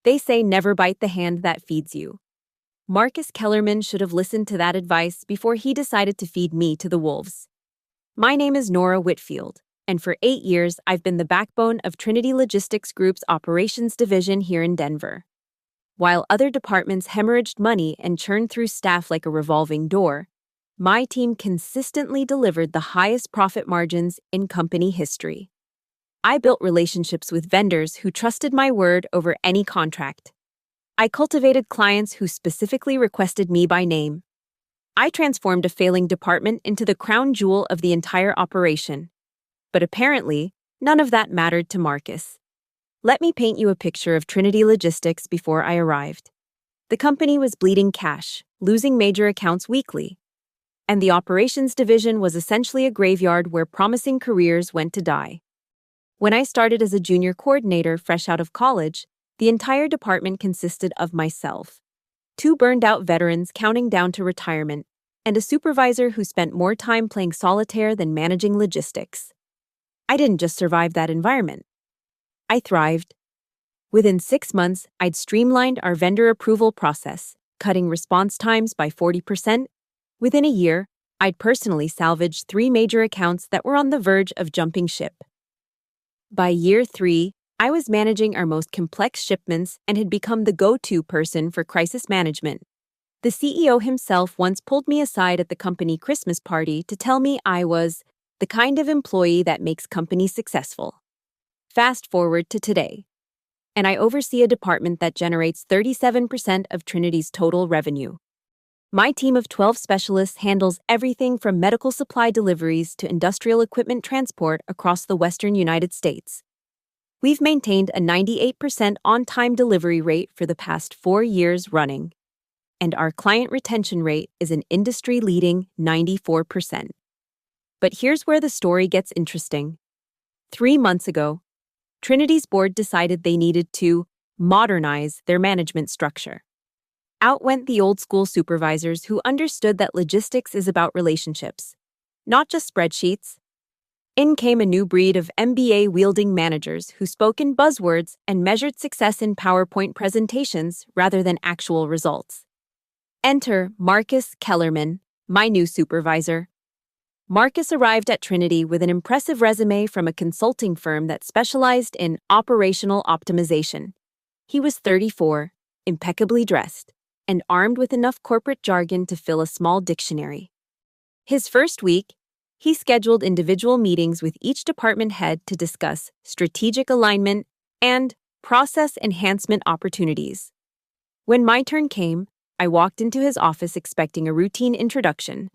They say never bite the hand that feeds you. Marcus Kellerman should have listened to that advice before he decided to feed me to the wolves. My name is Nora Whitfield, and for 8 years I've been the backbone of Trinity Logistics Group's operations division here in Denver. While other departments hemorrhaged money and churned through staff like a revolving door, my team consistently delivered the highest profit margins in company history. I built relationships with vendors who trusted my word over any contract. I cultivated clients who specifically requested me by name. I transformed a failing department into the crown jewel of the entire operation. But apparently, none of that mattered to Marcus. Let me paint you a picture of Trinity Logistics before I arrived. The company was bleeding cash, losing major accounts weekly. And the operations division was essentially a graveyard where promising careers went to die. When I started as a junior coordinator fresh out of college, the entire department consisted of myself, 2 burned-out veterans counting down to retirement, and a supervisor who spent more time playing solitaire than managing logistics. I didn't just survive that environment. I thrived. Within 6 months, I'd streamlined our vendor approval process, cutting response times by 40%. Within a year, I'd personally salvaged 3 major accounts that were on the verge of jumping ship. By year 3, I was managing our most complex shipments and had become the go-to person for crisis management. The CEO himself once pulled me aside at the company Christmas party to tell me I was the kind of employee that makes companies successful. Fast forward to today, and I oversee a department that generates 37% of Trinity's total revenue. My team of 12 specialists handles everything from medical supply deliveries to industrial equipment transport across the western United States. We've maintained a 98% on-time delivery rate for the past 4 years running, and our client retention rate is an industry-leading 94%. But here's where the story gets interesting. 3 months ago, Trinity's board decided they needed to modernize their management structure. Out went the old-school supervisors who understood that logistics is about relationships, not just spreadsheets. In came a new breed of MBA-wielding managers who spoke in buzzwords and measured success in PowerPoint presentations rather than actual results. Enter Marcus Kellerman, my new supervisor. Marcus arrived at Trinity with an impressive resume from a consulting firm that specialized in operational optimization. He was 34, impeccably dressed, and armed with enough corporate jargon to fill a small dictionary. His first week, he scheduled individual meetings with each department head to discuss strategic alignment and process enhancement opportunities. When my turn came, I walked into his office expecting a routine introduction.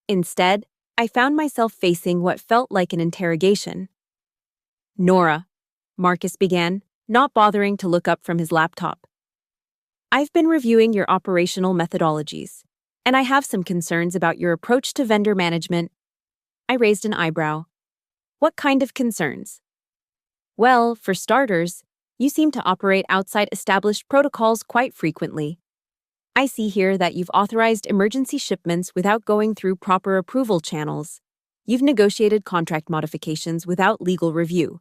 Instead, I found myself facing what felt like an interrogation. "Nora," Marcus began, not bothering to look up from his laptop. "I've been reviewing your operational methodologies, and I have some concerns about your approach to vendor management." I raised an eyebrow. "What kind of concerns?" "Well, for starters, you seem to operate outside established protocols quite frequently. I see here that you've authorized emergency shipments without going through proper approval channels. You've negotiated contract modifications without legal review.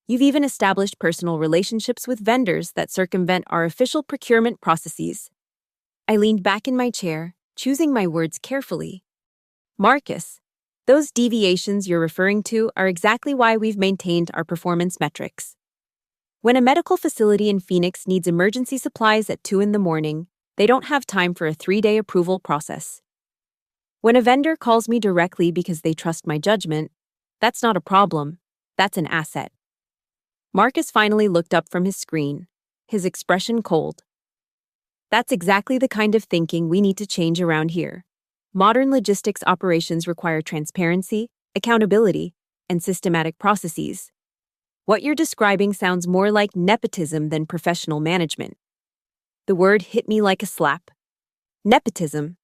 You've even established personal relationships with vendors that circumvent our official procurement processes." I leaned back in my chair, choosing my words carefully. "Marcus, those deviations you're referring to are exactly why we've maintained our performance metrics. When a medical facility in Phoenix needs emergency supplies at 2 a.m, they don't have time for a 3-day approval process. When a vendor calls me directly because they trust my judgment, that's not a problem, that's an asset." Marcus finally looked up from his screen, his expression cold. "That's exactly the kind of thinking we need to change around here. Modern logistics operations require transparency, accountability, and systematic processes. What you're describing sounds more like nepotism than professional management." The word hit me like a slap. Nepotism.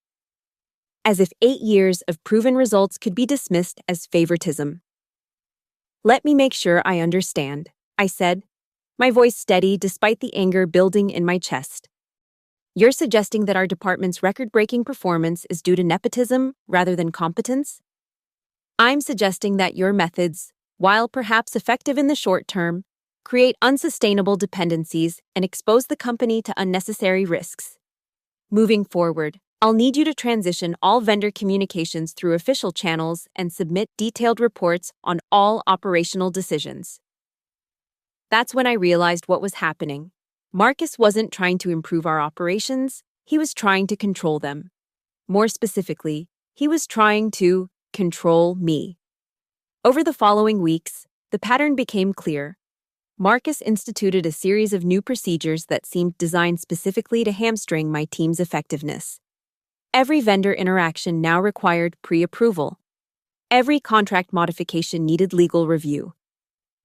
As if 8 years of proven results could be dismissed as favoritism. "Let me make sure I understand," I said, my voice steady despite the anger building in my chest. "You're suggesting that our department's record-breaking performance is due to nepotism rather than competence?" "I'm suggesting that your methods, while perhaps effective in the short term, create unsustainable dependencies, and expose the company to unnecessary risks. Moving forward, I'll need you to transition all vendor communications through official channels and submit detailed reports on all operational decisions. That's when I realized what was happening. Marcus wasn't trying to improve our operations, he was trying to control them. More specifically, he was trying to control me. Over the following weeks, the pattern became clear. Marcus instituted a series of new procedures that seemed designed specifically to hamstring my team's effectiveness. Every vendor interaction now required pre-approval. Every contract modification needed legal review,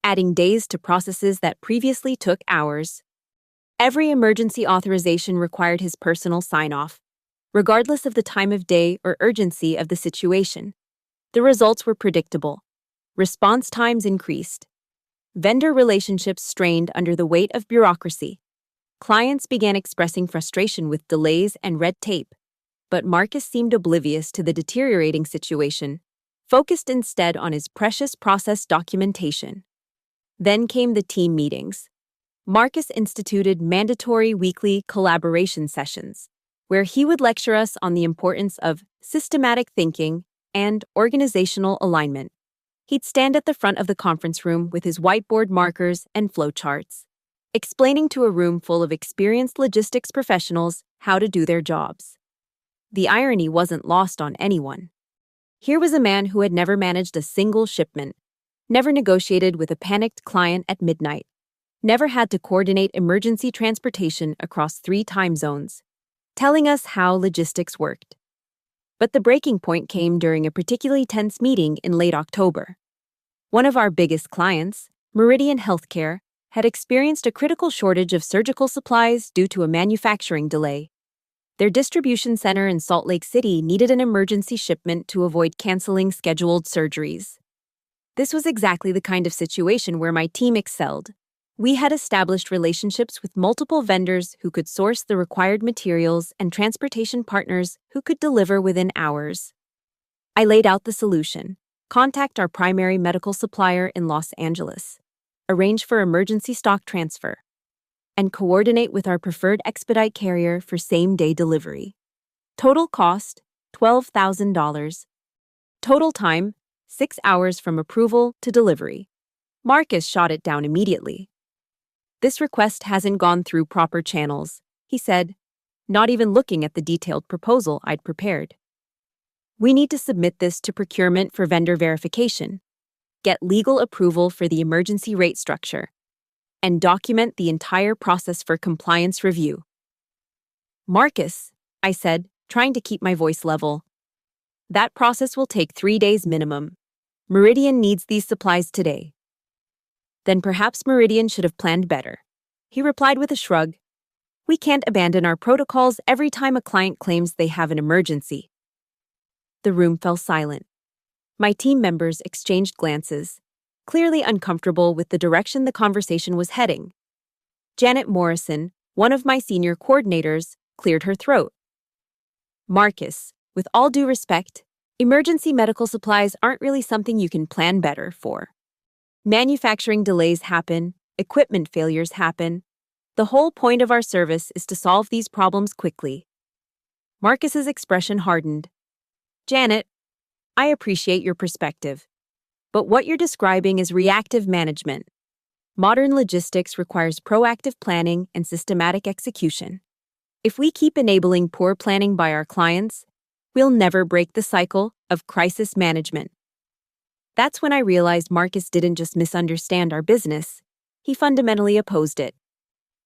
adding days to processes that previously took hours. Every emergency authorization required his personal sign-off, regardless of the time of day or urgency of the situation. The results were predictable. Response times increased. Vendor relationships strained under the weight of bureaucracy. Clients began expressing frustration with delays and red tape, but Marcus seemed oblivious to the deteriorating situation, focused instead on his precious process documentation. Then came the team meetings. Marcus instituted mandatory weekly collaboration sessions, where he would lecture us on the importance of systematic thinking and organizational alignment. He'd stand at the front of the conference room with his whiteboard markers and flowcharts, explaining to a room full of experienced logistics professionals how to do their jobs. The irony wasn't lost on anyone. Here was a man who had never managed a single shipment, never negotiated with a panicked client at midnight, never had to coordinate emergency transportation across 3 time zones, telling us how logistics worked. But the breaking point came during a particularly tense meeting in late October. One of our biggest clients, Meridian Healthcare, had experienced a critical shortage of surgical supplies due to a manufacturing delay. Their distribution center in Salt Lake City needed an emergency shipment to avoid canceling scheduled surgeries. This was exactly the kind of situation where my team excelled. We had established relationships with multiple vendors who could source the required materials and transportation partners who could deliver within hours. I laid out the solution: contact our primary medical supplier in Los Angeles, arrange for emergency stock transfer, and coordinate with our preferred expedite carrier for same-day delivery. Total cost, $12,000. Total time, 6 hours from approval to delivery. Marcus shot it down immediately. "This request hasn't gone through proper channels," he said, not even looking at the detailed proposal I'd prepared. "We need to submit this to procurement for vendor verification, get legal approval for the emergency rate structure, and document the entire process for compliance review." "Marcus," I said, trying to keep my voice level, "that process will take 3 days minimum. Meridian needs these supplies today." "Then perhaps Meridian should have planned better," he replied with a shrug. "We can't abandon our protocols every time a client claims they have an emergency." The room fell silent. My team members exchanged glances, clearly uncomfortable with the direction the conversation was heading. Janet Morrison, one of my senior coordinators, cleared her throat. "Marcus, with all due respect, emergency medical supplies aren't really something you can plan better for. Manufacturing delays happen, equipment failures happen. The whole point of our service is to solve these problems quickly." Marcus's expression hardened. "Janet, I appreciate your perspective, but what you're describing is reactive management. Modern logistics requires proactive planning and systematic execution. If we keep enabling poor planning by our clients, we'll never break the cycle of crisis management." That's when I realized Marcus didn't just misunderstand our business, he fundamentally opposed it.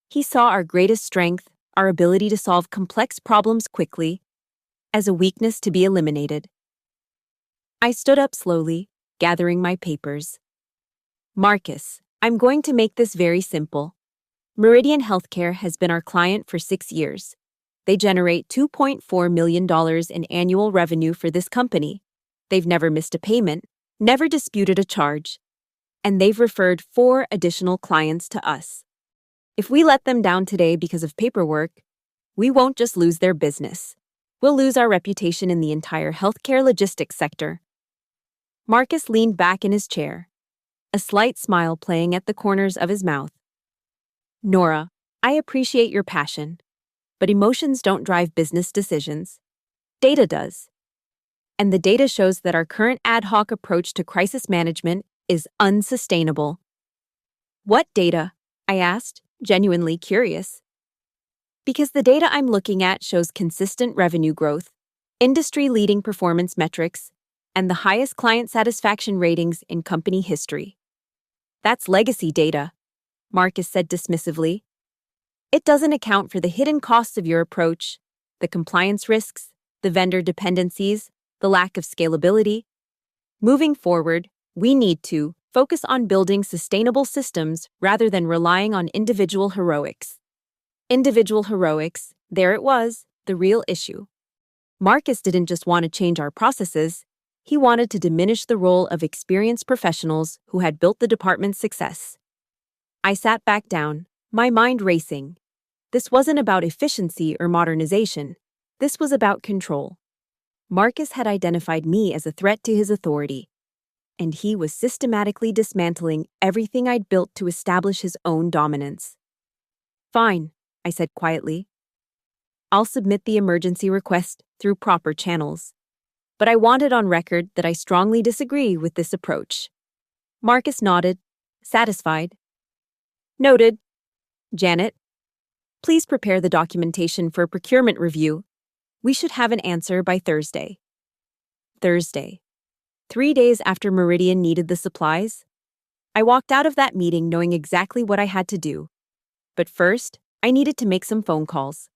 He saw our greatest strength, our ability to solve complex problems quickly, as a weakness to be eliminated. I stood up slowly, gathering my papers. "Marcus, I'm going to make this very simple. Meridian Healthcare has been our client for 6 years. They generate $2.4 million in annual revenue for this company. They've never missed a payment, never disputed a charge, and they've referred 4 additional clients to us. If we let them down today because of paperwork, we won't just lose their business. We'll lose our reputation in the entire healthcare logistics sector." Marcus leaned back in his chair. a slight smile playing at the corners of his mouth. Nora, I appreciate your passion, but emotions don't drive business decisions. Data does. And the data shows that our current ad hoc approach to crisis management is unsustainable. What data? I asked, genuinely curious. Because the data I'm looking at shows consistent revenue growth, industry-leading performance metrics, and the highest client satisfaction ratings in company history. That's legacy data, Marcus said dismissively. It doesn't account for the hidden costs of your approach, the compliance risks, the vendor dependencies, the lack of scalability. Moving forward, we need to focus on building sustainable systems rather than relying on individual heroics. Individual heroics, there it was, the real issue. Marcus didn't just want to change our processes, he wanted to diminish the role of experienced professionals who had built the department's success. I sat back down, my mind racing. This wasn't about efficiency or modernization. This was about control. Marcus had identified me as a threat to his authority, and he was systematically dismantling everything I'd built to establish his own dominance. Fine, I said quietly. I'll submit the emergency request through proper channels. But I want it on record that I strongly disagree with this approach. Marcus nodded, satisfied. Noted. Janet, please prepare the documentation for procurement review. We should have an answer by Thursday. Thursday. 3 days after Meridian needed the supplies, I walked out of that meeting knowing exactly what I had to do. But first, I needed to make some phone calls.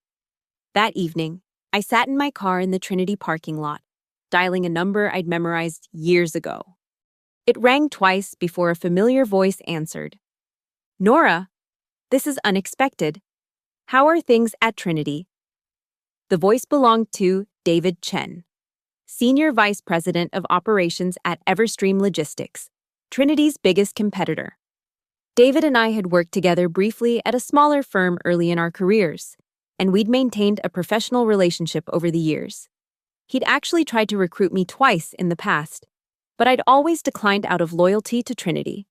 That evening, I sat in my car in the Trinity parking lot, dialing a number I'd memorized years ago. It rang twice before a familiar voice answered. Nora, this is unexpected. How are things at Trinity? The voice belonged to David Chen, Senior Vice President of Operations at Everstream Logistics, Trinity's biggest competitor. David and I had worked together briefly at a smaller firm early in our careers, and we'd maintained a professional relationship over the years. He'd actually tried to recruit me twice in the past, but I'd always declined out of loyalty to Trinity.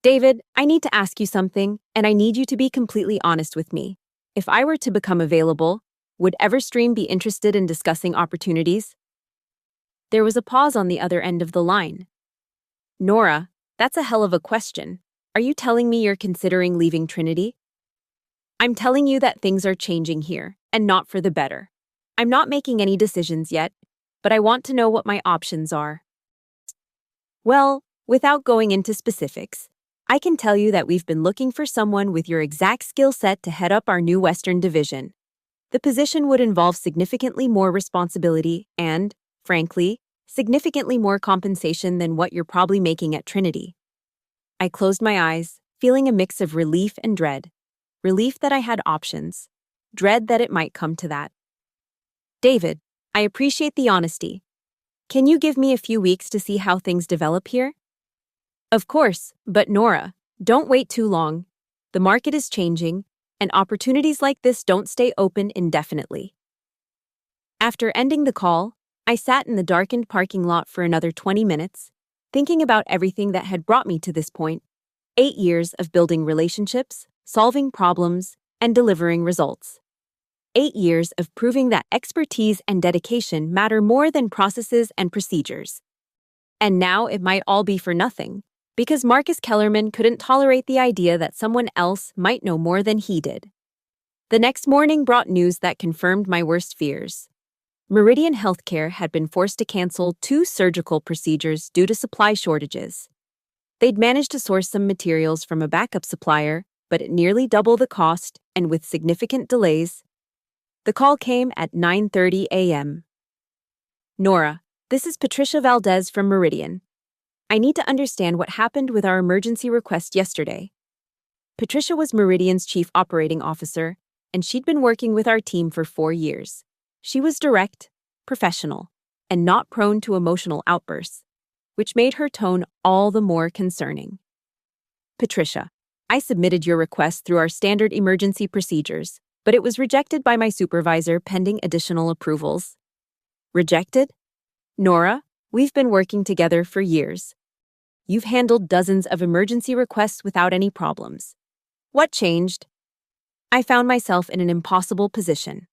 David, I need to ask you something, and I need you to be completely honest with me. If I were to become available, would Everstream be interested in discussing opportunities? There was a pause on the other end of the line. Nora, that's a hell of a question. Are you telling me you're considering leaving Trinity? I'm telling you that things are changing here, and not for the better. I'm not making any decisions yet, but I want to know what my options are. Well, without going into specifics, I can tell you that we've been looking for someone with your exact skill set to head up our new Western division. The position would involve significantly more responsibility and, frankly, significantly more compensation than what you're probably making at Trinity. I closed my eyes, feeling a mix of relief and dread. Relief that I had options. Dread that it might come to that. David, I appreciate the honesty. Can you give me a few weeks to see how things develop here? Of course, but Nora, don't wait too long. The market is changing, and opportunities like this don't stay open indefinitely. After ending the call, I sat in the darkened parking lot for another 20 minutes, thinking about everything that had brought me to this point. 8 years of building relationships, solving problems, and delivering results. 8 years of proving that expertise and dedication matter more than processes and procedures. And now it might all be for nothing, because Marcus Kellerman couldn't tolerate the idea that someone else might know more than he did. The next morning brought news that confirmed my worst fears. Meridian Healthcare had been forced to cancel 2 surgical procedures due to supply shortages. They'd managed to source some materials from a backup supplier, but at nearly double the cost and with significant delays. The call came at 9:30 a.m. Nora, this is Patricia Valdez from Meridian. I need to understand what happened with our emergency request yesterday. Patricia was Meridian's chief operating officer, and she'd been working with our team for 4 years. She was direct, professional, and not prone to emotional outbursts, which made her tone all the more concerning. Patricia, I submitted your request through our standard emergency procedures, but it was rejected by my supervisor pending additional approvals. Rejected? Nora, we've been working together for years. You've handled dozens of emergency requests without any problems. What changed? I found myself in an impossible position.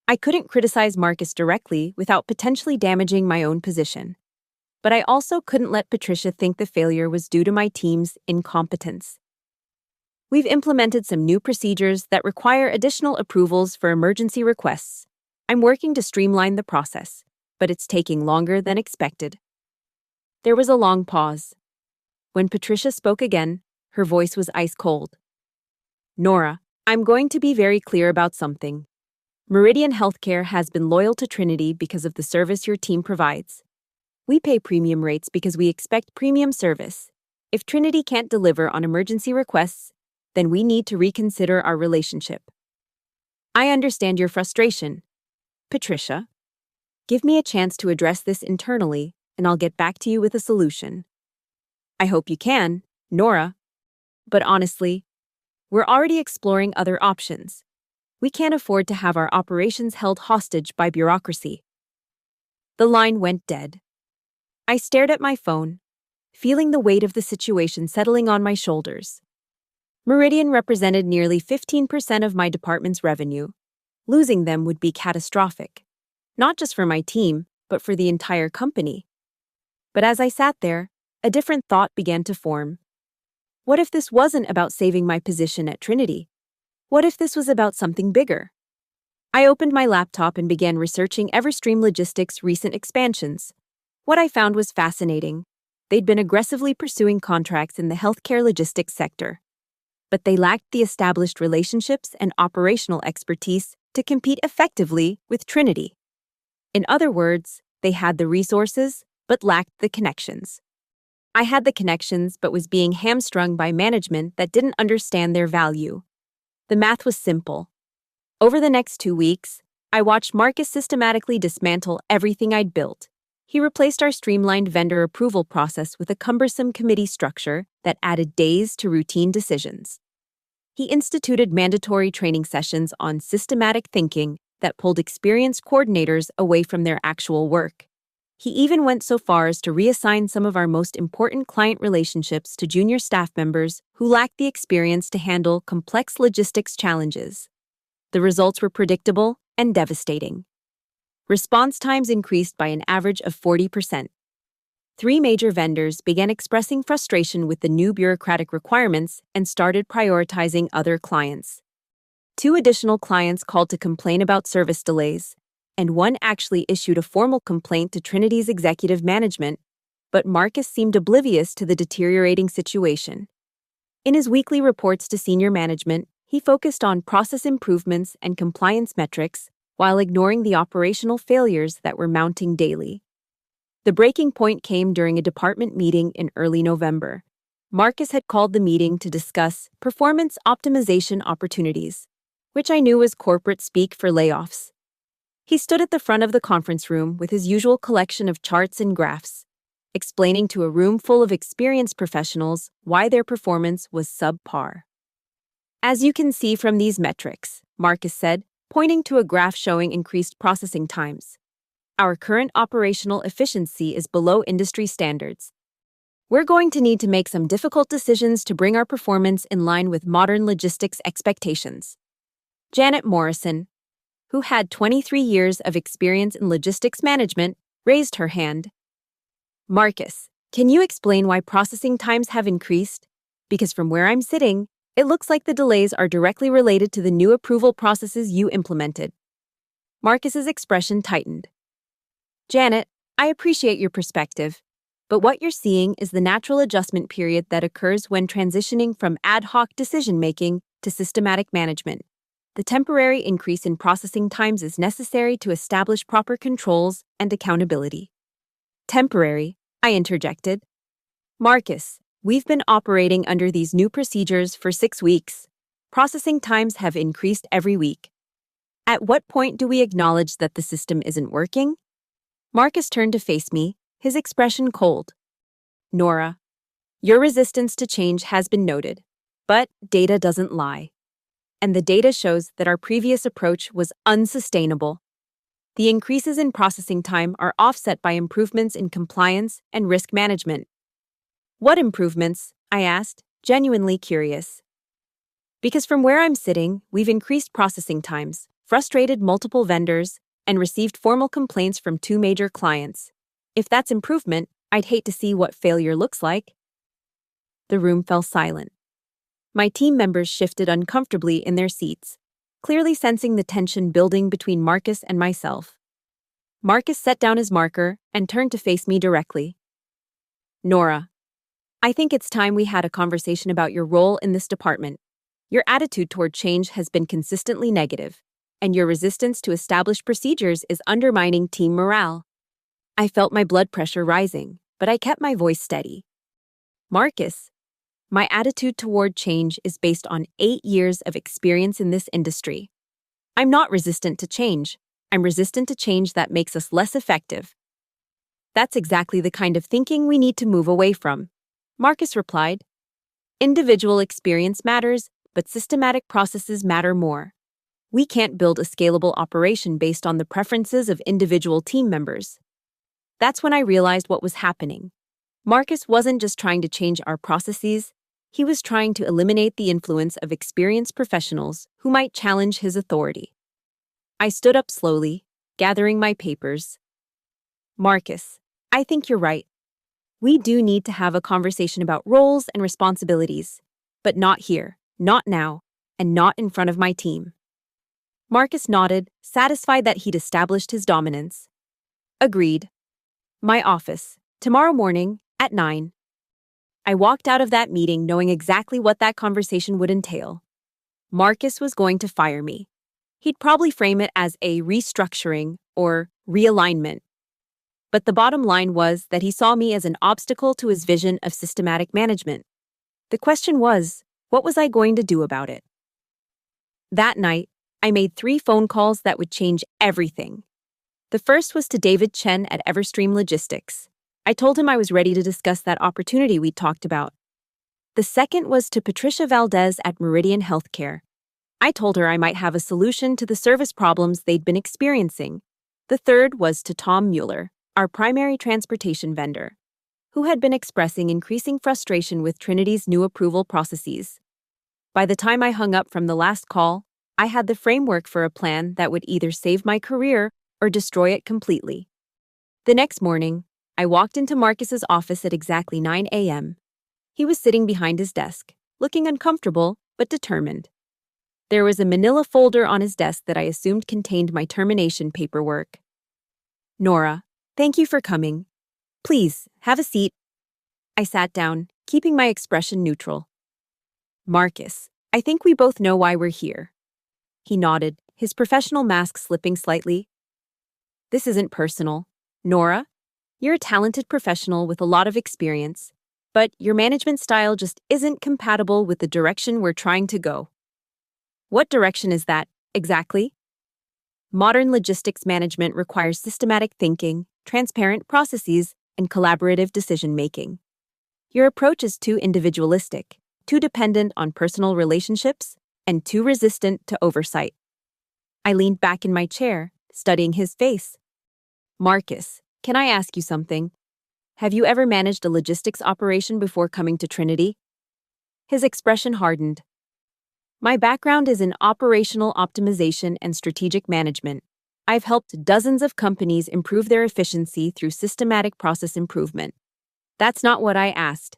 I couldn't criticize Marcus directly without potentially damaging my own position. But I also couldn't let Patricia think the failure was due to my team's incompetence. We've implemented some new procedures that require additional approvals for emergency requests. I'm working to streamline the process, but it's taking longer than expected. There was a long pause. When Patricia spoke again, her voice was ice cold. Nora, I'm going to be very clear about something. Meridian Healthcare has been loyal to Trinity because of the service your team provides. We pay premium rates because we expect premium service. If Trinity can't deliver on emergency requests, then we need to reconsider our relationship. I understand your frustration. Patricia, give me a chance to address this internally, and I'll get back to you with a solution. I hope you can, Nora. But honestly, we're already exploring other options. We can't afford to have our operations held hostage by bureaucracy. The line went dead. I stared at my phone, feeling the weight of the situation settling on my shoulders. Meridian represented nearly 15% of my department's revenue. Losing them would be catastrophic, not just for my team, but for the entire company. But as I sat there, a different thought began to form. What if this wasn't about saving my position at Trinity? What if this was about something bigger? I opened my laptop and began researching Everstream Logistics' recent expansions. What I found was fascinating. They'd been aggressively pursuing contracts in the healthcare logistics sector, but they lacked the established relationships and operational expertise to compete effectively with Trinity. In other words, they had the resources, but lacked the connections. I had the connections, but was being hamstrung by management that didn't understand their value. The math was simple. Over the next 2 weeks, I watched Marcus systematically dismantle everything I'd built. He replaced our streamlined vendor approval process with a cumbersome committee structure that added days to routine decisions. He instituted mandatory training sessions on systematic thinking that pulled experienced coordinators away from their actual work. He even went so far as to reassign some of our most important client relationships to junior staff members who lacked the experience to handle complex logistics challenges. The results were predictable and devastating. Response times increased by an average of 40%. 3 major vendors began expressing frustration with the new bureaucratic requirements and started prioritizing other clients. 2 additional clients called to complain about service delays, and 1 actually issued a formal complaint to Trinity's executive management, but Marcus seemed oblivious to the deteriorating situation. In his weekly reports to senior management, he focused on process improvements and compliance metrics while ignoring the operational failures that were mounting daily. The breaking point came during a department meeting in early November. Marcus had called the meeting to discuss performance optimization opportunities, which I knew was corporate speak for layoffs. He stood at the front of the conference room with his usual collection of charts and graphs, explaining to a room full of experienced professionals why their performance was subpar. As you can see from these metrics, Marcus said, pointing to a graph showing increased processing times, our current operational efficiency is below industry standards. We're going to need to make some difficult decisions to bring our performance in line with modern logistics expectations. Janet Morrison, who had 23 years of experience in logistics management, raised her hand. Marcus, can you explain why processing times have increased? Because from where I'm sitting, it looks like the delays are directly related to the new approval processes you implemented. Marcus's expression tightened. Janet, I appreciate your perspective, but what you're seeing is the natural adjustment period that occurs when transitioning from ad hoc decision-making to systematic management. The temporary increase in processing times is necessary to establish proper controls and accountability. Temporary, I interjected. Marcus, we've been operating under these new procedures for 6 weeks. Processing times have increased every week. At what point do we acknowledge that the system isn't working? Marcus turned to face me, his expression cold. Nora, your resistance to change has been noted, but data doesn't lie. And the data shows that our previous approach was unsustainable. The increases in processing time are offset by improvements in compliance and risk management. What improvements? I asked, genuinely curious. Because from where I'm sitting, we've increased processing times, frustrated multiple vendors, and received formal complaints from 2 major clients. If that's improvement, I'd hate to see what failure looks like. The room fell silent. My team members shifted uncomfortably in their seats, clearly sensing the tension building between Marcus and myself. Marcus set down his marker and turned to face me directly. Nora, I think it's time we had a conversation about your role in this department. Your attitude toward change has been consistently negative, and your resistance to established procedures is undermining team morale. I felt my blood pressure rising, but I kept my voice steady. Marcus, my attitude toward change is based on 8 years of experience in this industry. I'm not resistant to change. I'm resistant to change that makes us less effective. That's exactly the kind of thinking we need to move away from, Marcus replied. Individual experience matters, but systematic processes matter more. We can't build a scalable operation based on the preferences of individual team members. That's when I realized what was happening. Marcus wasn't just trying to change our processes, he was trying to eliminate the influence of experienced professionals who might challenge his authority. I stood up slowly, gathering my papers. Marcus, I think you're right. We do need to have a conversation about roles and responsibilities, but not here, not now, and not in front of my team. Marcus nodded, satisfied that he'd established his dominance. Agreed. My office, tomorrow morning, at 9. I walked out of that meeting knowing exactly what that conversation would entail. Marcus was going to fire me. He'd probably frame it as a restructuring or realignment. But the bottom line was that he saw me as an obstacle to his vision of systematic management. The question was, what was I going to do about it? That night, I made 3 phone calls that would change everything. The first was to David Chen at Everstream Logistics. I told him I was ready to discuss that opportunity we talked about. The second was to Patricia Valdez at Meridian Healthcare. I told her I might have a solution to the service problems they'd been experiencing. The third was to Tom Mueller, our primary transportation vendor, who had been expressing increasing frustration with Trinity's new approval processes. By the time I hung up from the last call, I had the framework for a plan that would either save my career or destroy it completely. The next morning, I walked into Marcus's office at exactly 9 a.m. He was sitting behind his desk, looking uncomfortable but determined. There was a manila folder on his desk that I assumed contained my termination paperwork. Nora, thank you for coming. Please, have a seat. I sat down, keeping my expression neutral. Marcus, I think we both know why we're here. He nodded, his professional mask slipping slightly. This isn't personal. Nora, you're a talented professional with a lot of experience, but your management style just isn't compatible with the direction we're trying to go. What direction is that, exactly? Modern logistics management requires systematic thinking, transparent processes, and collaborative decision-making. Your approach is too individualistic, too dependent on personal relationships, and too resistant to oversight. I leaned back in my chair, studying his face. Marcus, can I ask you something? Have you ever managed a logistics operation before coming to Trinity? His expression hardened. My background is in operational optimization and strategic management. I've helped dozens of companies improve their efficiency through systematic process improvement. That's not what I asked.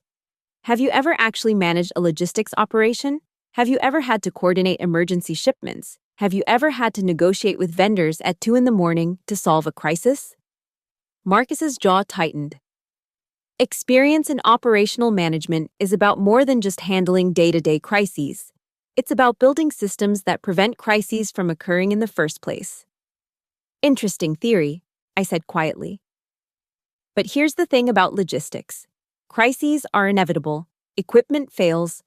Have you ever actually managed a logistics operation? Have you ever had to coordinate emergency shipments? Have you ever had to negotiate with vendors at 2 a.m. to solve a crisis? Marcus's jaw tightened. Experience in operational management is about more than just handling day-to-day crises. It's about building systems that prevent crises from occurring in the first place. Interesting theory, I said quietly. But here's the thing about logistics. Crises are inevitable. Equipment fails.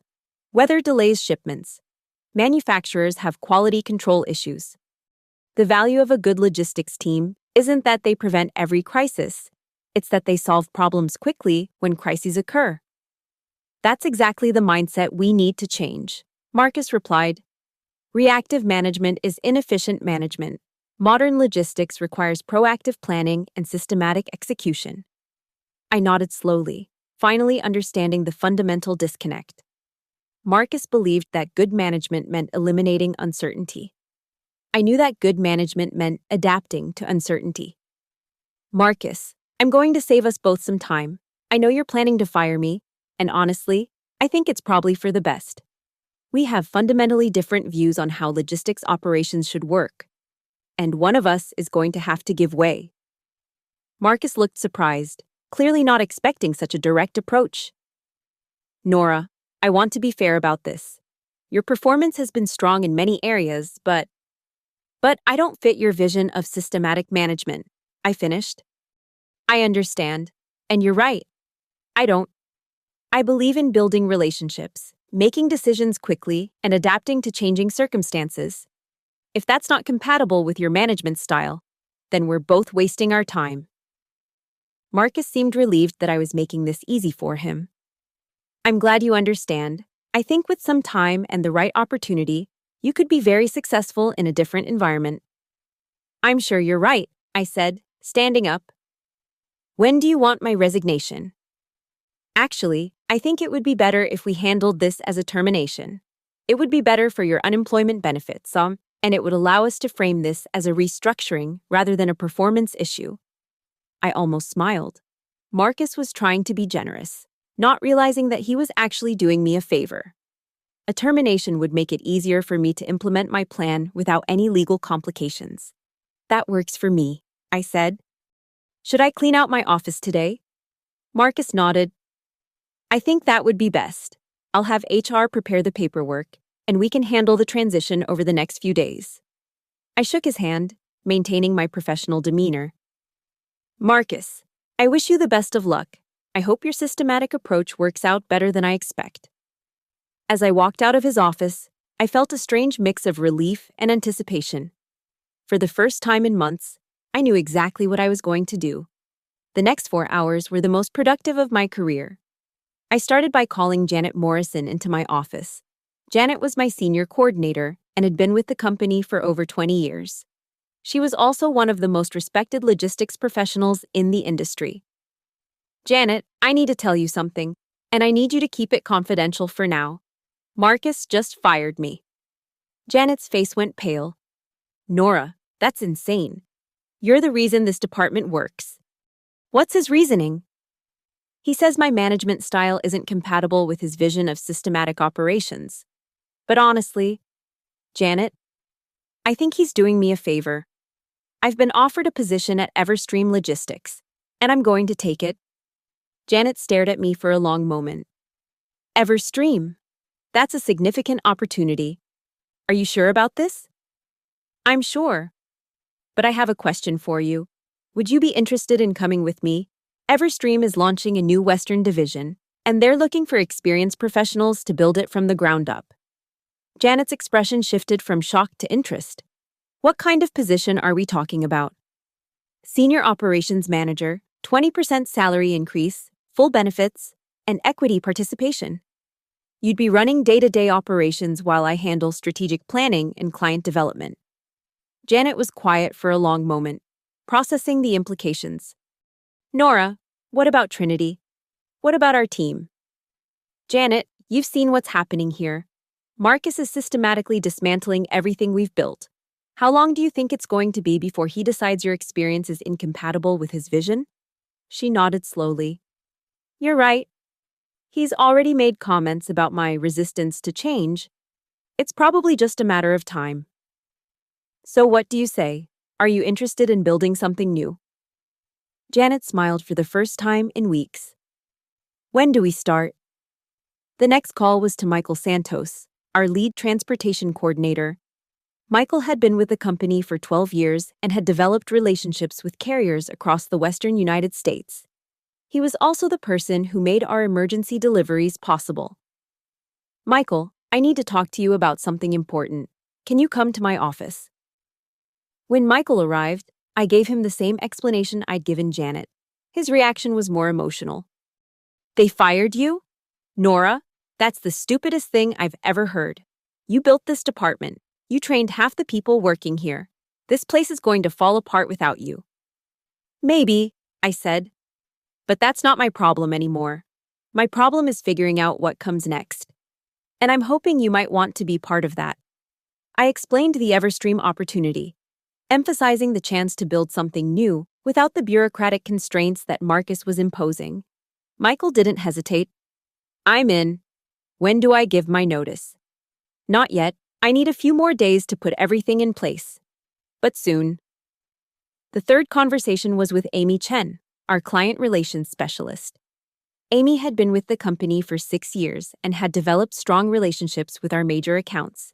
Weather delays shipments. Manufacturers have quality control issues. The value of a good logistics team isn't that they prevent every crisis. It's that they solve problems quickly when crises occur. That's exactly the mindset we need to change, Marcus replied. Reactive management is inefficient management. Modern logistics requires proactive planning and systematic execution. I nodded slowly, finally understanding the fundamental disconnect. Marcus believed that good management meant eliminating uncertainty. I knew that good management meant adapting to uncertainty. Marcus, I'm going to save us both some time. I know you're planning to fire me, and honestly, I think it's probably for the best. We have fundamentally different views on how logistics operations should work, and one of us is going to have to give way. Marcus looked surprised, clearly not expecting such a direct approach. Nora, I want to be fair about this. Your performance has been strong in many areas, but I don't fit your vision of systematic management, I finished. I understand, and you're right. I don't. I believe in building relationships, making decisions quickly, and adapting to changing circumstances. If that's not compatible with your management style, then we're both wasting our time. Marcus seemed relieved that I was making this easy for him. I'm glad you understand. I think with some time and the right opportunity, you could be very successful in a different environment. I'm sure you're right, I said, standing up. When do you want my resignation? Actually, I think it would be better if we handled this as a termination. It would be better for your unemployment benefits, and it would allow us to frame this as a restructuring rather than a performance issue. I almost smiled. Marcus was trying to be generous, not realizing that he was actually doing me a favor. A termination would make it easier for me to implement my plan without any legal complications. That works for me, I said. Should I clean out my office today? Marcus nodded. I think that would be best. I'll have HR prepare the paperwork, and we can handle the transition over the next few days. I shook his hand, maintaining my professional demeanor. Marcus, I wish you the best of luck. I hope your systematic approach works out better than I expect. As I walked out of his office, I felt a strange mix of relief and anticipation. For the first time in months, I knew exactly what I was going to do. The next 4 hours were the most productive of my career. I started by calling Janet Morrison into my office. Janet was my senior coordinator and had been with the company for over 20 years. She was also one of the most respected logistics professionals in the industry. Janet, I need to tell you something, and I need you to keep it confidential for now. Marcus just fired me. Janet's face went pale. Nora, that's insane. You're the reason this department works. What's his reasoning? He says my management style isn't compatible with his vision of systematic operations. But honestly, Janet, I think he's doing me a favor. I've been offered a position at Everstream Logistics, and I'm going to take it. Janet stared at me for a long moment. Everstream? That's a significant opportunity. Are you sure about this? I'm sure. But I have a question for you. Would you be interested in coming with me? Everstream is launching a new Western division, and they're looking for experienced professionals to build it from the ground up. Janet's expression shifted from shock to interest. What kind of position are we talking about? Senior Operations Manager, 20% salary increase, full benefits, and equity participation. You'd be running day-to-day operations while I handle strategic planning and client development. Janet was quiet for a long moment, processing the implications. Nora, what about Trinity? What about our team? Janet, you've seen what's happening here. Marcus is systematically dismantling everything we've built. How long do you think it's going to be before he decides your experience is incompatible with his vision? She nodded slowly. You're right. He's already made comments about my resistance to change. It's probably just a matter of time. So what do you say? Are you interested in building something new? Janet smiled for the first time in weeks. When do we start? The next call was to Michael Santos, our lead transportation coordinator. Michael had been with the company for 12 years and had developed relationships with carriers across the western United States. He was also the person who made our emergency deliveries possible. Michael, I need to talk to you about something important. Can you come to my office? When Michael arrived, I gave him the same explanation I'd given Janet. His reaction was more emotional. They fired you? Nora, that's the stupidest thing I've ever heard. You built this department. You trained half the people working here. This place is going to fall apart without you. Maybe, I said. But that's not my problem anymore. My problem is figuring out what comes next. And I'm hoping you might want to be part of that. I explained the Everstream opportunity, emphasizing the chance to build something new without the bureaucratic constraints that Marcus was imposing. Michael didn't hesitate. I'm in. When do I give my notice? Not yet. I need a few more days to put everything in place. But soon. The third conversation was with Amy Chen, our client relations specialist. Amy had been with the company for 6 years and had developed strong relationships with our major accounts.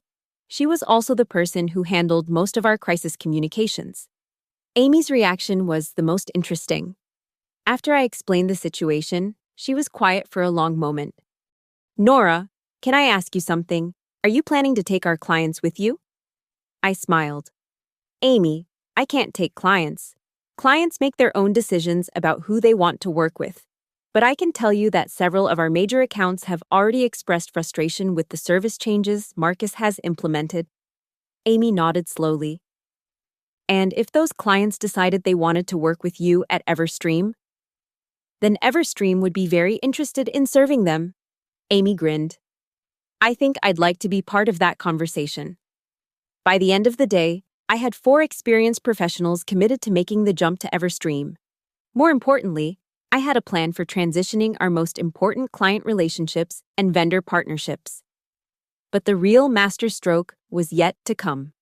She was also the person who handled most of our crisis communications. Amy's reaction was the most interesting. After I explained the situation, she was quiet for a long moment. Nora, can I ask you something? Are you planning to take our clients with you? I smiled. Amy, I can't take clients. Clients make their own decisions about who they want to work with. But I can tell you that several of our major accounts have already expressed frustration with the service changes Marcus has implemented. Amy nodded slowly. And if those clients decided they wanted to work with you at Everstream, then Everstream would be very interested in serving them. Amy grinned. I think I'd like to be part of that conversation. By the end of the day, I had 4 experienced professionals committed to making the jump to Everstream. More importantly, I had a plan for transitioning our most important client relationships and vendor partnerships. But the real masterstroke was yet to come.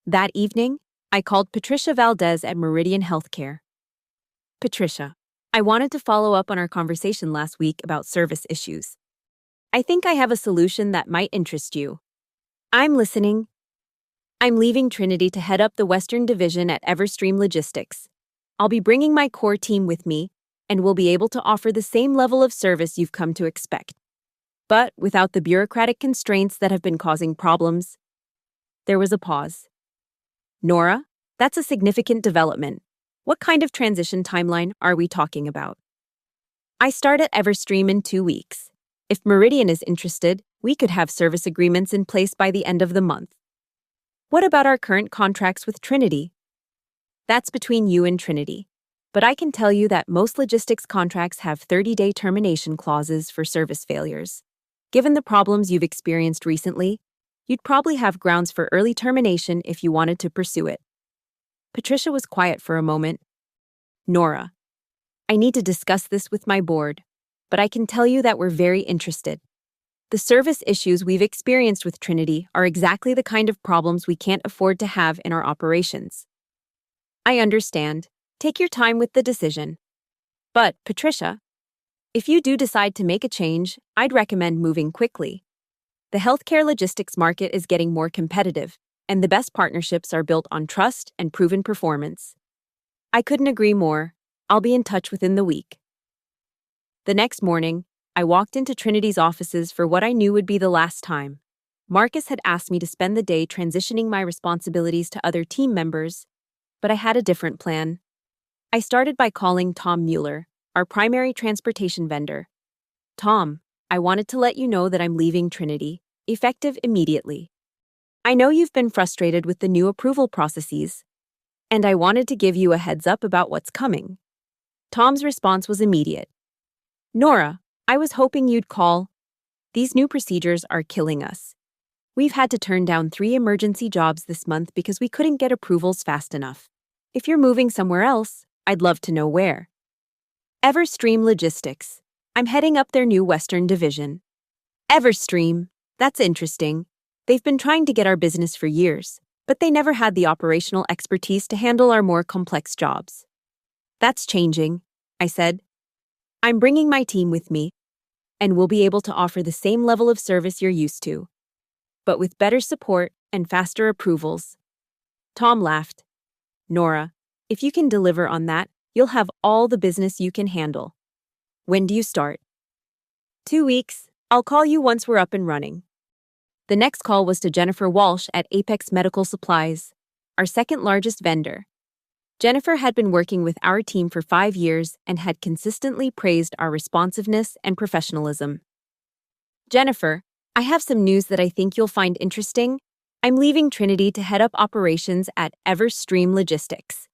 That evening, I called Patricia Valdez at Meridian Healthcare. Patricia, I wanted to follow up on our conversation last week about service issues. I think I have a solution that might interest you. I'm listening. I'm leaving Trinity to head up the Western Division at Everstream Logistics. I'll be bringing my core team with me, and we'll be able to offer the same level of service you've come to expect. But without the bureaucratic constraints that have been causing problems. There was a pause. Nora, that's a significant development. What kind of transition timeline are we talking about? I start at Everstream in 2 weeks. If Meridian is interested, we could have service agreements in place by the end of the month. What about our current contracts with Trinity? That's between you and Trinity. But I can tell you that most logistics contracts have 30-day termination clauses for service failures. Given the problems you've experienced recently, you'd probably have grounds for early termination if you wanted to pursue it. Patricia was quiet for a moment. Nora, I need to discuss this with my board, but I can tell you that we're very interested. The service issues we've experienced with Trinity are exactly the kind of problems we can't afford to have in our operations. I understand. Take your time with the decision. But, Patricia, if you do decide to make a change, I'd recommend moving quickly. The healthcare logistics market is getting more competitive, and the best partnerships are built on trust and proven performance. I couldn't agree more. I'll be in touch within the week. The next morning, I walked into Trinity's offices for what I knew would be the last time. Marcus had asked me to spend the day transitioning my responsibilities to other team members, but I had a different plan. I started by calling Tom Mueller, our primary transportation vendor. Tom, I wanted to let you know that I'm leaving Trinity, effective immediately. I know you've been frustrated with the new approval processes, and I wanted to give you a heads up about what's coming. Tom's response was immediate. Nora, I was hoping you'd call. These new procedures are killing us. We've had to turn down 3 emergency jobs this month because we couldn't get approvals fast enough. If you're moving somewhere else, I'd love to know where. Everstream Logistics. I'm heading up their new Western Division. Everstream. That's interesting. They've been trying to get our business for years, but they never had the operational expertise to handle our more complex jobs. That's changing, I said. I'm bringing my team with me, and we'll be able to offer the same level of service you're used to, but with better support and faster approvals. Tom laughed. Nora, if you can deliver on that, you'll have all the business you can handle. When do you start? 2 weeks. I'll call you once we're up and running. The next call was to Jennifer Walsh at Apex Medical Supplies, our second largest vendor. Jennifer had been working with our team for 5 years and had consistently praised our responsiveness and professionalism. Jennifer, I have some news that I think you'll find interesting. I'm leaving Trinity to head up operations at Everstream Logistics.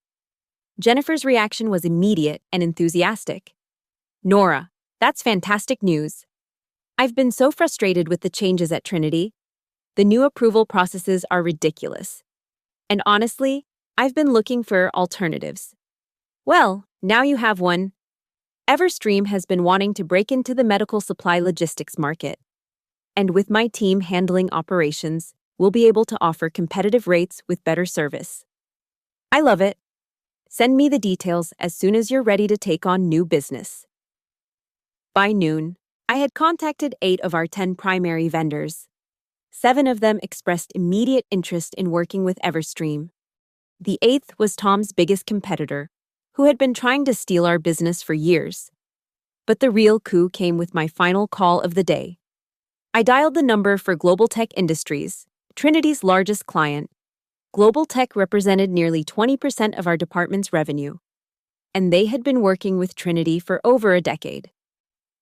Jennifer's reaction was immediate and enthusiastic. Nora, That's fantastic news. I've been so frustrated with the changes at Trinity. The new approval processes are ridiculous. And honestly, I've been looking for alternatives. Well, now you have one. Everstream has been wanting to break into the medical supply logistics market. And with my team handling operations, we'll be able to offer competitive rates with better service. I love it. Send me the details as soon as you're ready to take on new business. By noon, I had contacted 8 of our 10 primary vendors. 7 of them expressed immediate interest in working with Everstream. The 8th was Tom's biggest competitor, who had been trying to steal our business for years. But the real coup came with my final call of the day. I dialed the number for Global Tech Industries, Trinity's largest client. Global Tech represented nearly 20% of our department's revenue, and they had been working with Trinity for over a decade.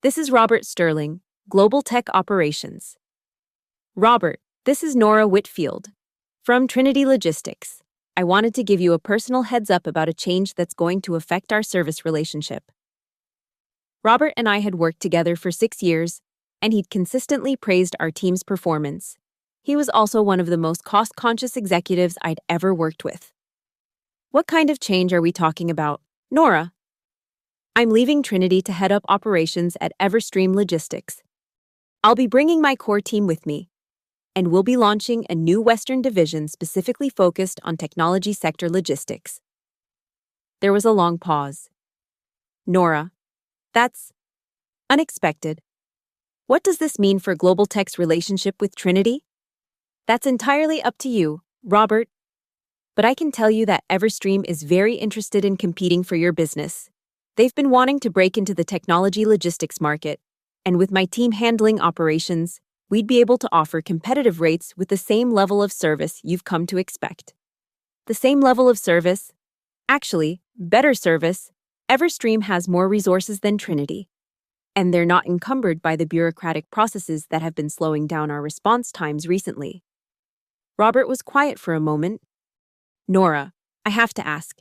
This is Robert Sterling, Global Tech Operations. Robert, this is Nora Whitfield. From Trinity Logistics. I wanted to give you a personal heads up about a change that's going to affect our service relationship. Robert and I had worked together for 6 years, and he'd consistently praised our team's performance. He was also one of the most cost-conscious executives I'd ever worked with. What kind of change are we talking about, Nora? I'm leaving Trinity to head up operations at Everstream Logistics. I'll be bringing my core team with me, and we'll be launching a new Western division specifically focused on technology sector logistics. There was a long pause. Nora, that's unexpected. What does this mean for Global Tech's relationship with Trinity? That's entirely up to you, Robert. But I can tell you that Everstream is very interested in competing for your business. They've been wanting to break into the technology logistics market, and with my team handling operations, we'd be able to offer competitive rates with the same level of service you've come to expect. The same level of service? Actually, better service. Everstream has more resources than Trinity, and they're not encumbered by the bureaucratic processes that have been slowing down our response times recently. Robert was quiet for a moment. Nora, I have to ask,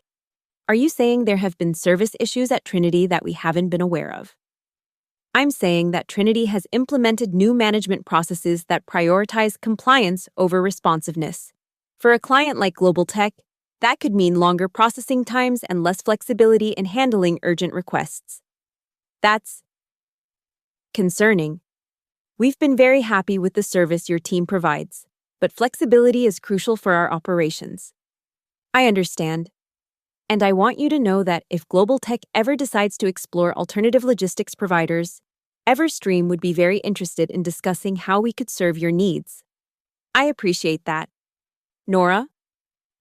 are you saying there have been service issues at Trinity that we haven't been aware of? I'm saying that Trinity has implemented new management processes that prioritize compliance over responsiveness. For a client like Global Tech, that could mean longer processing times and less flexibility in handling urgent requests. That's concerning. We've been very happy with the service your team provides, but flexibility is crucial for our operations. I understand. And I want you to know that if Global Tech ever decides to explore alternative logistics providers, Everstream would be very interested in discussing how we could serve your needs. I appreciate that. Nora,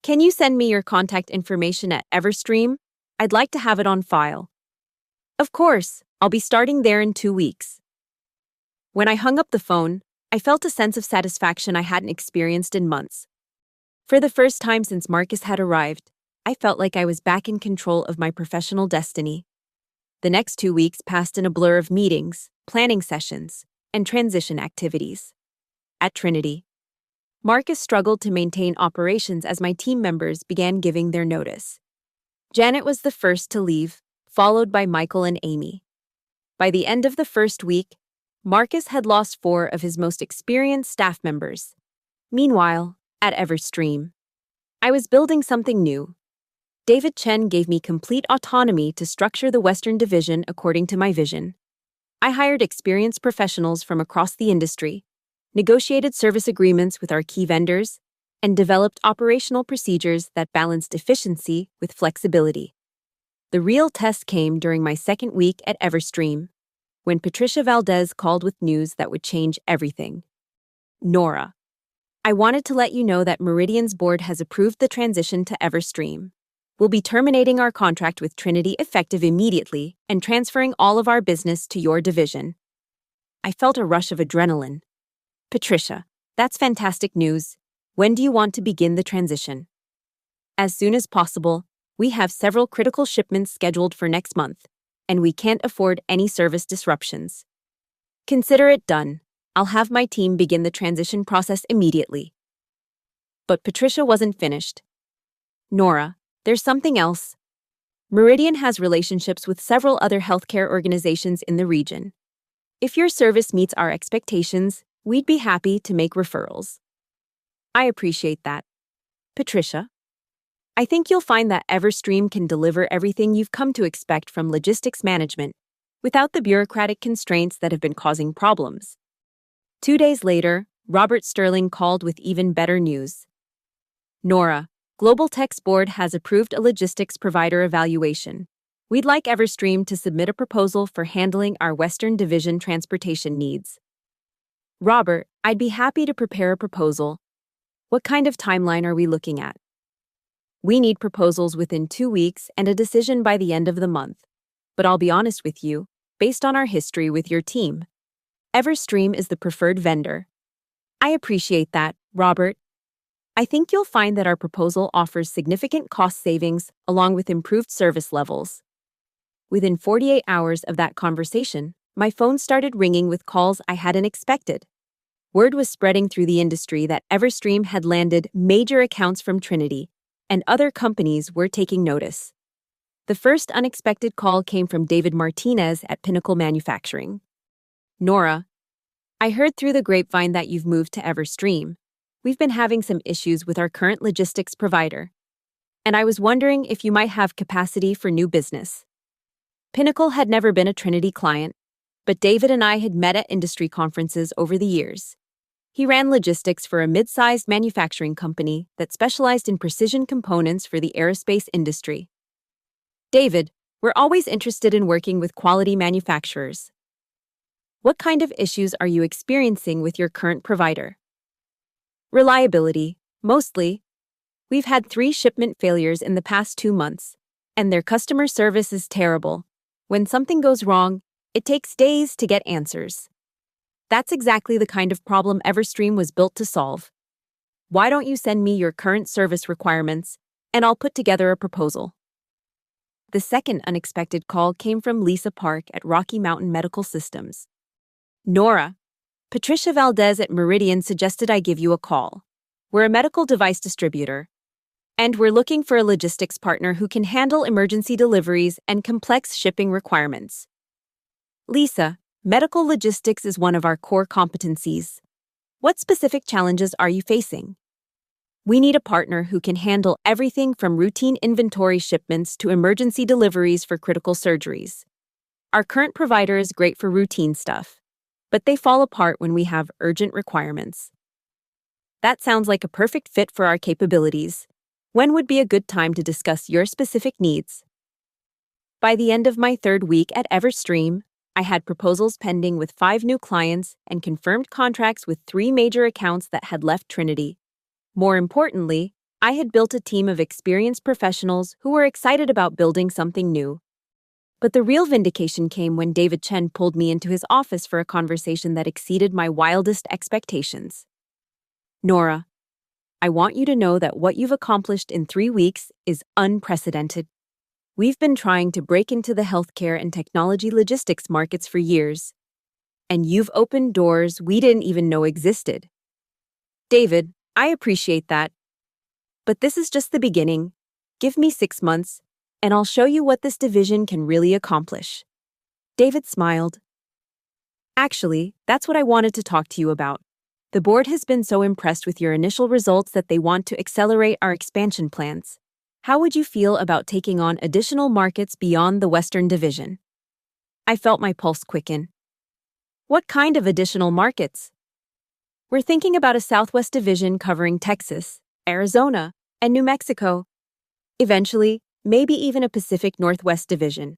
can you send me your contact information at Everstream? I'd like to have it on file. Of course, I'll be starting there in 2 weeks. When I hung up the phone, I felt a sense of satisfaction I hadn't experienced in months. For the first time since Marcus had arrived, I felt like I was back in control of my professional destiny. The next 2 weeks passed in a blur of meetings, planning sessions, and transition activities. At Trinity, Marcus struggled to maintain operations as my team members began giving their notice. Janet was the first to leave, followed by Michael and Amy. By the end of the first week, Marcus had lost 4 of his most experienced staff members. Meanwhile, at Everstream, I was building something new. David Chen gave me complete autonomy to structure the Western Division according to my vision. I hired experienced professionals from across the industry, negotiated service agreements with our key vendors, and developed operational procedures that balanced efficiency with flexibility. The real test came during my second week at Everstream, when Patricia Valdez called with news that would change everything. Nora, I wanted to let you know that Meridian's board has approved the transition to Everstream. We'll be terminating our contract with Trinity effective immediately and transferring all of our business to your division. I felt a rush of adrenaline. Patricia, that's fantastic news. When do you want to begin the transition? As soon as possible. We have several critical shipments scheduled for next month, and we can't afford any service disruptions. Consider it done. I'll have my team begin the transition process immediately. But Patricia wasn't finished. Nora, there's something else. Meridian has relationships with several other healthcare organizations in the region. If your service meets our expectations, we'd be happy to make referrals. I appreciate that. Patricia, I think you'll find that Everstream can deliver everything you've come to expect from logistics management, without the bureaucratic constraints that have been causing problems. 2 days later, Robert Sterling called with even better news. Nora, Global Tech's board has approved a logistics provider evaluation. We'd like Everstream to submit a proposal for handling our Western Division transportation needs. Robert, I'd be happy to prepare a proposal. What kind of timeline are we looking at? We need proposals within 2 weeks and a decision by the end of the month. But I'll be honest with you, based on our history with your team, Everstream is the preferred vendor. I appreciate that, Robert. I think you'll find that our proposal offers significant cost savings along with improved service levels. Within 48 hours of that conversation, my phone started ringing with calls I hadn't expected. Word was spreading through the industry that Everstream had landed major accounts from Trinity, and other companies were taking notice. The first unexpected call came from David Martinez at Pinnacle Manufacturing. Nora, I heard through the grapevine that you've moved to Everstream. We've been having some issues with our current logistics provider, and I was wondering if you might have capacity for new business. Pinnacle had never been a Trinity client, but David and I had met at industry conferences over the years. He ran logistics for a mid-sized manufacturing company that specialized in precision components for the aerospace industry. David, we're always interested in working with quality manufacturers. What kind of issues are you experiencing with your current provider? Reliability, mostly. We've had 3 shipment failures in the past 2 months, and their customer service is terrible. When something goes wrong, it takes days to get answers. That's exactly the kind of problem Everstream was built to solve. Why don't you send me your current service requirements, and I'll put together a proposal. The second unexpected call came from Lisa Park at Rocky Mountain Medical Systems. Nora, Patricia Valdez at Meridian suggested I give you a call. We're a medical device distributor, and we're looking for a logistics partner who can handle emergency deliveries and complex shipping requirements. Lisa, medical logistics is one of our core competencies. What specific challenges are you facing? We need a partner who can handle everything from routine inventory shipments to emergency deliveries for critical surgeries. Our current provider is great for routine stuff, but they fall apart when we have urgent requirements. That sounds like a perfect fit for our capabilities. When would be a good time to discuss your specific needs? By the end of my 3rd week at Everstream, I had proposals pending with 5 new clients and confirmed contracts with 3 major accounts that had left Trinity. More importantly, I had built a team of experienced professionals who were excited about building something new. But the real vindication came when David Chen pulled me into his office for a conversation that exceeded my wildest expectations. Nora, I want you to know that what you've accomplished in 3 weeks is unprecedented. We've been trying to break into the healthcare and technology logistics markets for years, and you've opened doors we didn't even know existed. David, I appreciate that. But this is just the beginning. Give me 6 months, and I'll show you what this division can really accomplish. David smiled. Actually, that's what I wanted to talk to you about. The board has been so impressed with your initial results that they want to accelerate our expansion plans. How would you feel about taking on additional markets beyond the Western Division? I felt my pulse quicken. What kind of additional markets? We're thinking about a Southwest Division covering Texas, Arizona, and New Mexico. Eventually, maybe even a Pacific Northwest Division.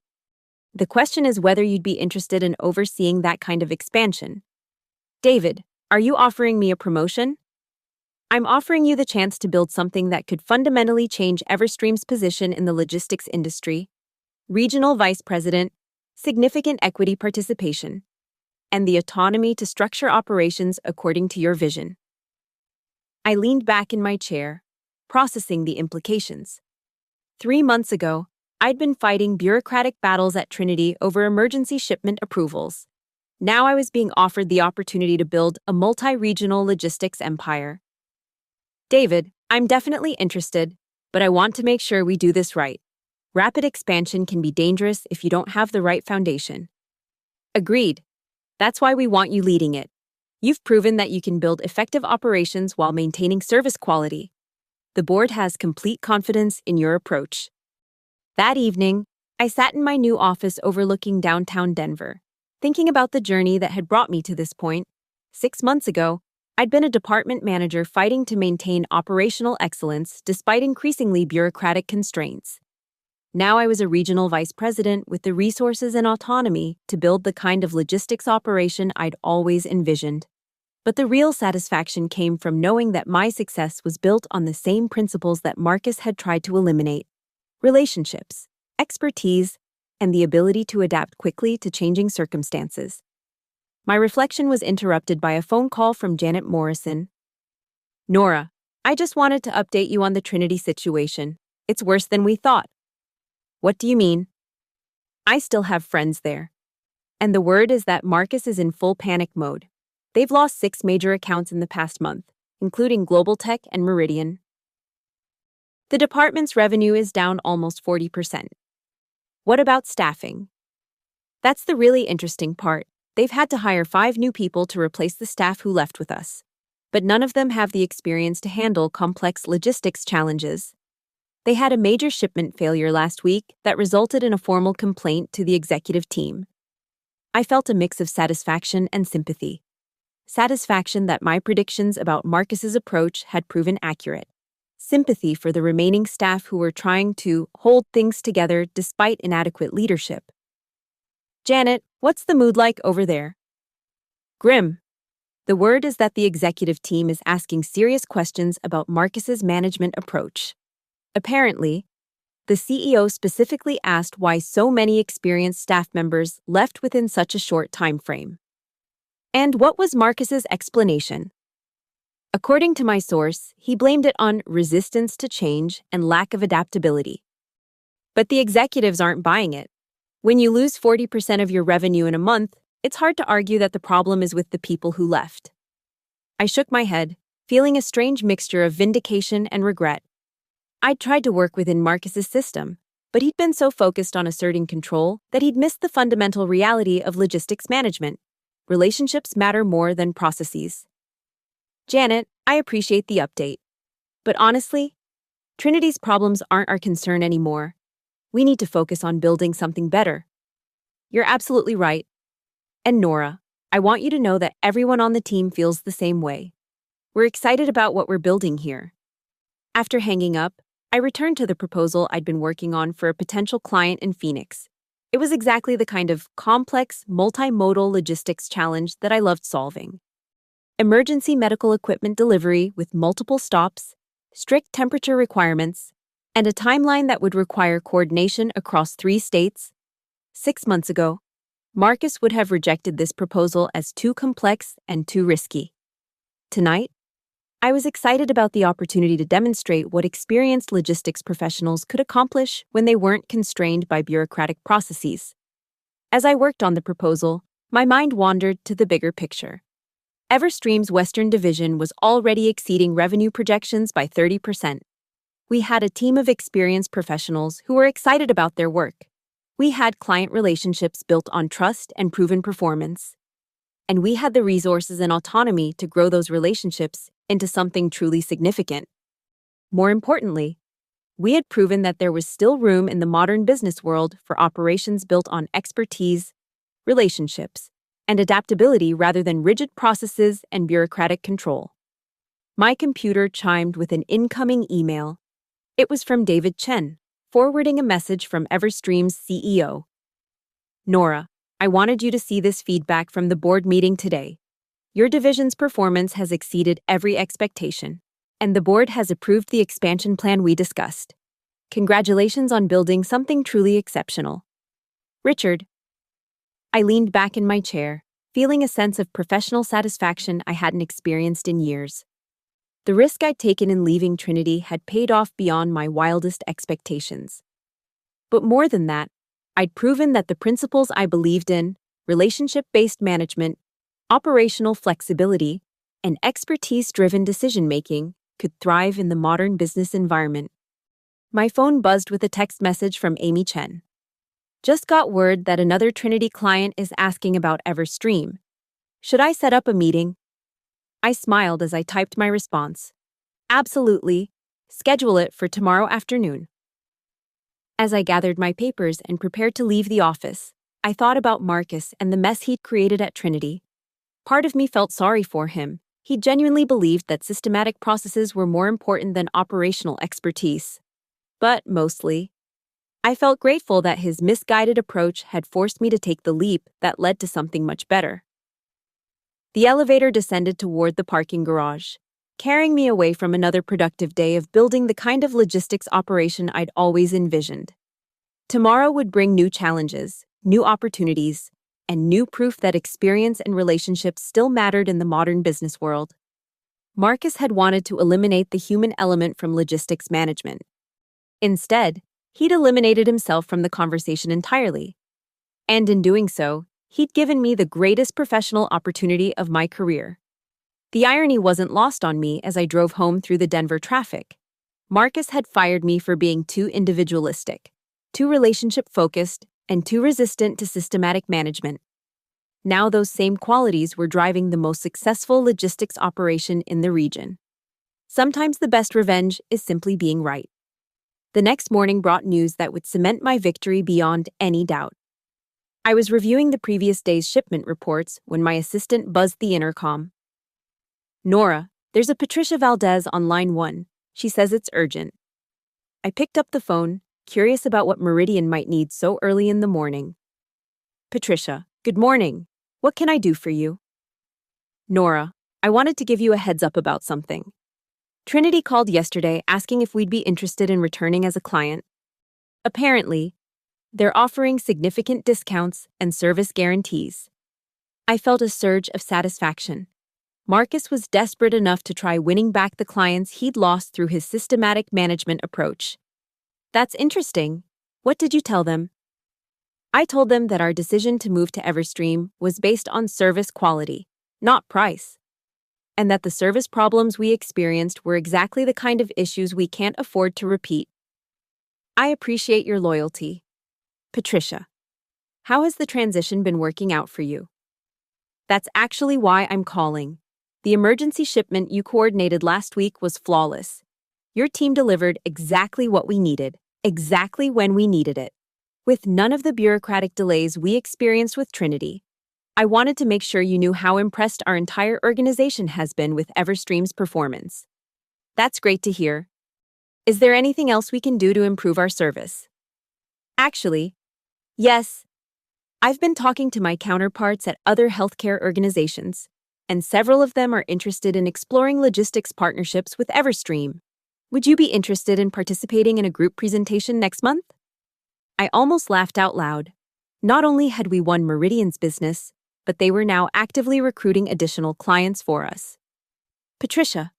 The question is whether you'd be interested in overseeing that kind of expansion. David, are you offering me a promotion? I'm offering you the chance to build something that could fundamentally change Everstream's position in the logistics industry. Regional Vice President, significant equity participation, and the autonomy to structure operations according to your vision. I leaned back in my chair, processing the implications. 3 months ago, I'd been fighting bureaucratic battles at Trinity over emergency shipment approvals. Now I was being offered the opportunity to build a multi-regional logistics empire. David, I'm definitely interested, but I want to make sure we do this right. Rapid expansion can be dangerous if you don't have the right foundation. Agreed. That's why we want you leading it. You've proven that you can build effective operations while maintaining service quality. The board has complete confidence in your approach. That evening, I sat in my new office overlooking downtown Denver, thinking about the journey that had brought me to this point. 6 months ago, I'd been a department manager fighting to maintain operational excellence despite increasingly bureaucratic constraints. Now I was a regional vice president with the resources and autonomy to build the kind of logistics operation I'd always envisioned. But the real satisfaction came from knowing that my success was built on the same principles that Marcus had tried to eliminate: relationships, expertise, and the ability to adapt quickly to changing circumstances. My reflection was interrupted by a phone call from Janet Morrison. "Nora, I just wanted to update you on the Trinity situation. It's worse than we thought." "What do you mean?" "I still have friends there. And the word is that Marcus is in full panic mode. They've lost 6 major accounts in the past month, including Global Tech and Meridian. The department's revenue is down almost 40%. What about staffing?" "That's the really interesting part. They've had to hire 5 new people to replace the staff who left with us. But none of them have the experience to handle complex logistics challenges. They had a major shipment failure last week that resulted in a formal complaint to the executive team." I felt a mix of satisfaction and sympathy. Satisfaction that my predictions about Marcus's approach had proven accurate. Sympathy for the remaining staff who were trying to hold things together despite inadequate leadership. "Janet, what's the mood like over there?" "Grim. The word is that the executive team is asking serious questions about Marcus's management approach. Apparently, the CEO specifically asked why so many experienced staff members left within such a short time frame. And what was Marcus's explanation? According to my source, he blamed it on resistance to change and lack of adaptability. But the executives aren't buying it. When you lose 40% of your revenue in a month, it's hard to argue that the problem is with the people who left." I shook my head, feeling a strange mixture of vindication and regret. I'd tried to work within Marcus's system, but he'd been so focused on asserting control that he'd missed the fundamental reality of logistics management. Relationships matter more than processes. "Janet, I appreciate the update. But honestly, Trinity's problems aren't our concern anymore. We need to focus on building something better." "You're absolutely right. And Nora, I want you to know that everyone on the team feels the same way. We're excited about what we're building here." After hanging up, I returned to the proposal I'd been working on for a potential client in Phoenix. It was exactly the kind of complex, multimodal logistics challenge that I loved solving. Emergency medical equipment delivery with multiple stops, strict temperature requirements, and a timeline that would require coordination across 3 states. 6 months ago, Marcus would have rejected this proposal as too complex and too risky. Tonight, I was excited about the opportunity to demonstrate what experienced logistics professionals could accomplish when they weren't constrained by bureaucratic processes. As I worked on the proposal, my mind wandered to the bigger picture. Everstream's Western Division was already exceeding revenue projections by 30%. We had a team of experienced professionals who were excited about their work. We had client relationships built on trust and proven performance. And we had the resources and autonomy to grow those relationships into something truly significant. More importantly, we had proven that there was still room in the modern business world for operations built on expertise, relationships, and adaptability rather than rigid processes and bureaucratic control. My computer chimed with an incoming email. It was from David Chen, forwarding a message from Everstream's CEO. "Nora, I wanted you to see this feedback from the board meeting today. Your division's performance has exceeded every expectation, and the board has approved the expansion plan we discussed. Congratulations on building something truly exceptional. Richard." I leaned back in my chair, feeling a sense of professional satisfaction I hadn't experienced in years. The risk I'd taken in leaving Trinity had paid off beyond my wildest expectations. But more than that, I'd proven that the principles I believed in, relationship-based management, operational flexibility, and expertise-driven decision-making, could thrive in the modern business environment. My phone buzzed with a text message from Amy Chen. Just got word that another Trinity client is asking about Everstream. Should I set up a meeting? I smiled as I typed my response. Absolutely. Schedule it for tomorrow afternoon. As I gathered my papers and prepared to leave the office, I thought about Marcus and the mess he'd created at Trinity. Part of me felt sorry for him. He genuinely believed that systematic processes were more important than operational expertise. But mostly, I felt grateful that his misguided approach had forced me to take the leap that led to something much better. The elevator descended toward the parking garage, carrying me away from another productive day of building the kind of logistics operation I'd always envisioned. Tomorrow would bring new challenges, new opportunities, and new proof that experience and relationships still mattered in the modern business world. Marcus had wanted to eliminate the human element from logistics management. Instead, he'd eliminated himself from the conversation entirely. And in doing so, he'd given me the greatest professional opportunity of my career. The irony wasn't lost on me as I drove home through the Denver traffic. Marcus had fired me for being too individualistic, too relationship-focused, and too resistant to systematic management. Now those same qualities were driving the most successful logistics operation in the region. Sometimes the best revenge is simply being right. The next morning brought news that would cement my victory beyond any doubt. I was reviewing the previous day's shipment reports when my assistant buzzed the intercom. Nora, there's a Patricia Valdez on line 1. She says it's urgent. I picked up the phone, curious about what Meridian might need so early in the morning. Patricia, good morning. What can I do for you? Nora, I wanted to give you a heads up about something. Trinity called yesterday asking if we'd be interested in returning as a client. Apparently, they're offering significant discounts and service guarantees. I felt a surge of satisfaction. Marcus was desperate enough to try winning back the clients he'd lost through his systematic management approach. That's interesting. What did you tell them? I told them that our decision to move to Everstream was based on service quality, not price, and that the service problems we experienced were exactly the kind of issues we can't afford to repeat. I appreciate your loyalty. Patricia, how has the transition been working out for you? That's actually why I'm calling. The emergency shipment you coordinated last week was flawless. Your team delivered exactly what we needed, exactly when we needed it. With none of the bureaucratic delays we experienced with Trinity. I wanted to make sure you knew how impressed our entire organization has been with Everstream's performance. That's great to hear. Is there anything else we can do to improve our service? Actually, yes. I've been talking to my counterparts at other healthcare organizations, and several of them are interested in exploring logistics partnerships with Everstream. Would you be interested in participating in a group presentation next month? I almost laughed out loud. Not only had we won Meridian's business, but they were now actively recruiting additional clients for us. Patricia,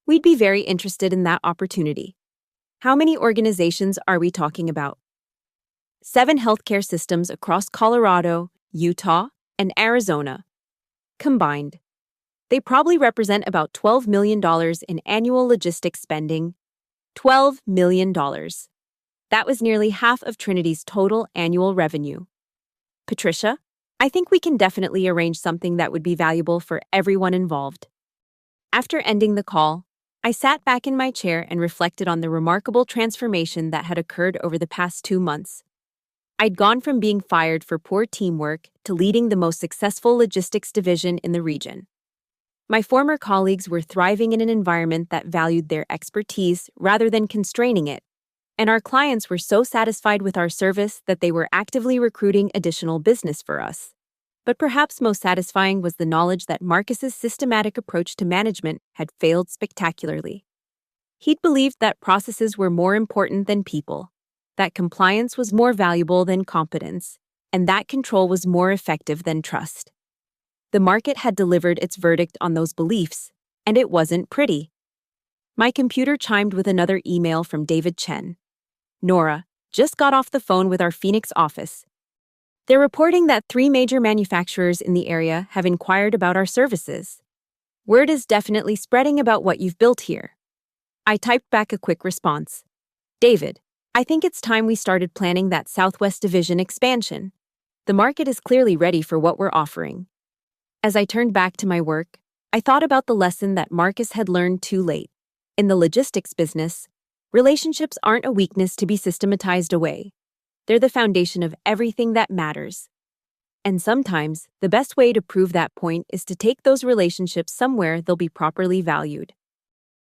we'd be very interested in that opportunity. How many organizations are we talking about? 7 healthcare systems across Colorado, Utah, and Arizona. Combined, they probably represent about $12 million in annual logistics spending. $12 million. That was nearly half of Trinity's total annual revenue. Patricia, I think we can definitely arrange something that would be valuable for everyone involved. After ending the call, I sat back in my chair and reflected on the remarkable transformation that had occurred over the past 2 months. I'd gone from being fired for poor teamwork to leading the most successful logistics division in the region. My former colleagues were thriving in an environment that valued their expertise rather than constraining it, and our clients were so satisfied with our service that they were actively recruiting additional business for us. But perhaps most satisfying was the knowledge that Marcus's systematic approach to management had failed spectacularly. He'd believed that processes were more important than people, that compliance was more valuable than competence, and that control was more effective than trust. The market had delivered its verdict on those beliefs, and it wasn't pretty. My computer chimed with another email from David Chen. Nora, just got off the phone with our Phoenix office. They're reporting that 3 major manufacturers in the area have inquired about our services. Word is definitely spreading about what you've built here. I typed back a quick response. David, I think it's time we started planning that Southwest Division expansion. The market is clearly ready for what we're offering. As I turned back to my work, I thought about the lesson that Marcus had learned too late. In the logistics business, relationships aren't a weakness to be systematized away. They're the foundation of everything that matters. And sometimes, the best way to prove that point is to take those relationships somewhere they'll be properly valued.